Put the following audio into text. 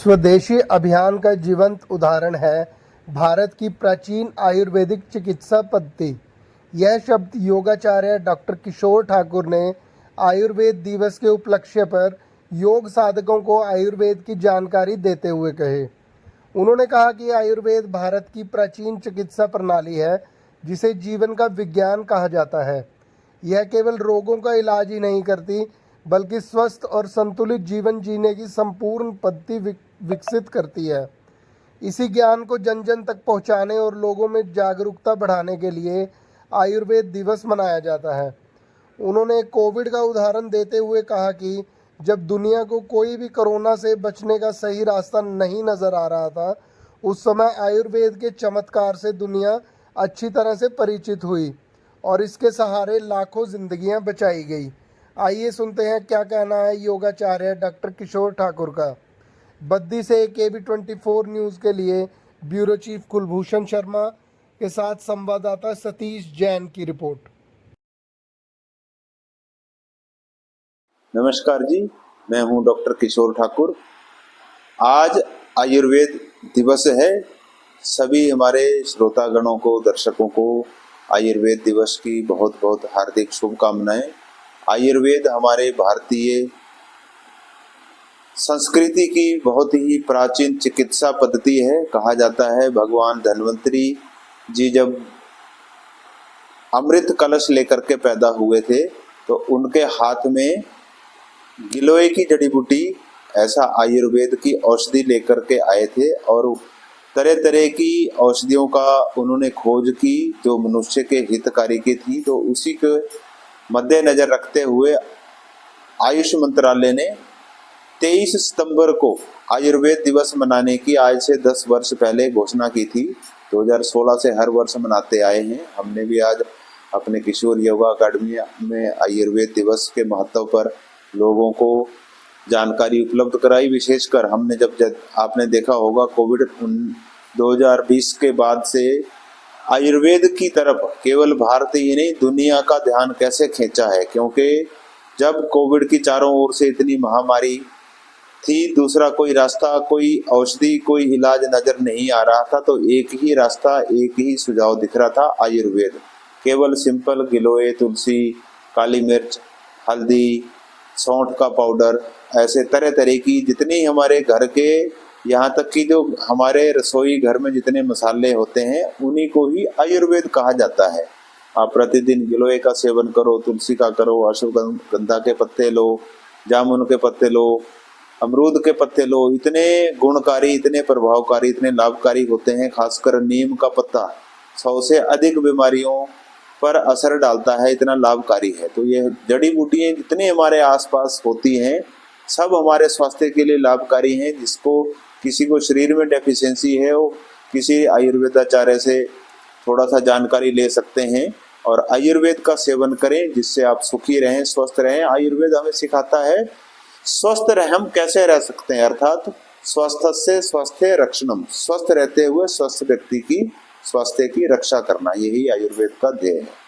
स्वदेशी अभियान का जीवंत उदाहरण है भारत की प्राचीन आयुर्वेदिक चिकित्सा पद्धति। यह शब्द योगाचार्य डॉक्टर किशोर ठाकुर ने आयुर्वेद दिवस के उपलक्ष्य पर योग साधकों को आयुर्वेद की जानकारी देते हुए कहे। उन्होंने कहा कि आयुर्वेद भारत की प्राचीन चिकित्सा प्रणाली है जिसे जीवन का विज्ञान कहा जाता है। यह केवल रोगों का इलाज ही नहीं करती बल्कि स्वस्थ और संतुलित जीवन जीने की संपूर्ण पद्धति विकसित करती है। इसी ज्ञान को जन जन तक पहुंचाने और लोगों में जागरूकता बढ़ाने के लिए आयुर्वेद दिवस मनाया जाता है। उन्होंने कोविड का उदाहरण देते हुए कहा कि जब दुनिया को कोई भी कोरोना से बचने का सही रास्ता नहीं नज़र आ रहा था, उस समय आयुर्वेद के चमत्कार से दुनिया अच्छी तरह से परिचित हुई और इसके सहारे लाखों जिंदगियां बचाई गई। आइए सुनते हैं क्या कहना है योगाचार्य डॉक्टर किशोर ठाकुर का। बद्दी से KB24 न्यूज़ के लिए ब्यूरो चीफ कुलभूषण शर्मा के साथ संवाददाता सतीश जैन की रिपोर्ट। नमस्कार जी, मैं हूं डॉक्टर किशोर ठाकुर। आज आयुर्वेद दिवस है। सभी हमारे श्रोतागणों को, दर्शकों को आयुर्वेद दिवस की बहुत बहुत हार्दिक शुभकामनाएं। आयुर्वेद हमारे भारतीय संस्कृति की बहुत ही प्राचीन चिकित्सा पद्धति है। कहा जाता है भगवान धन्वंतरी जी जब अमृत कलश लेकर के पैदा हुए थे तो उनके हाथ में गिलोय की जड़ी बूटी, ऐसा आयुर्वेद की औषधि लेकर के आए थे और तरह तरह की औषधियों का उन्होंने खोज की जो मनुष्य के हितकारी की थी। तो उसी के मद्देनजर रखते हुए आयुष मंत्रालय ने 23 सितंबर को आयुर्वेद दिवस मनाने की आज से 10 वर्ष पहले घोषणा की थी। 2016 से हर वर्ष मनाते आए हैं। हमने भी आज अपने किशोर योगा अकादमी में आयुर्वेद दिवस के महत्व पर लोगों को जानकारी उपलब्ध कराई। विशेषकर हमने जब आपने देखा होगा कोविड 2020 के बाद से आयुर्वेद की तरफ केवल भारत ही नहीं दुनिया का ध्यान कैसे खींचा है, क्योंकि जब कोविड की चारों ओर से इतनी महामारी थी, दूसरा कोई रास्ता, कोई औषधि, कोई इलाज नजर नहीं आ रहा था, तो एक ही रास्ता, एक ही सुझाव दिख रहा था, आयुर्वेद। केवल सिंपल गिलोय, तुलसी, काली मिर्च, हल्दी, सौंठ का पाउडर, ऐसे तरह तरह की जितनी हमारे घर के, यहाँ तक कि जो हमारे रसोई घर में जितने मसाले होते हैं उन्हीं को ही आयुर्वेद कहा जाता है। आप प्रतिदिन गिलोय का सेवन करो, तुलसी का करो, अश्वगंधा के पत्ते लो, जामुन के पत्ते लो, अमरूद के पत्ते लो, इतने गुणकारी, इतने प्रभावकारी, इतने लाभकारी होते हैं। खासकर नीम का पत्ता 100 से अधिक बीमारियों पर असर डालता है, इतना लाभकारी है। तो ये जड़ी बूटियां जितनी हमारे आसपास होती हैं सब हमारे स्वास्थ्य के लिए लाभकारी हैं। जिसको किसी को शरीर में डेफिशिएंसी है वो किसी आयुर्वेदाचार्य से थोड़ा सा जानकारी ले सकते हैं और आयुर्वेद का सेवन करें जिससे आप सुखी रहें, स्वस्थ रहें। आयुर्वेद हमें सिखाता है स्वस्थ रह हम कैसे रह सकते हैं, अर्थात स्वस्थ से स्वास्थ्य रक्षणम, स्वस्थ रहते हुए स्वस्थ व्यक्ति की स्वास्थ्य की रक्षा करना, यही आयुर्वेद का ध्येय है।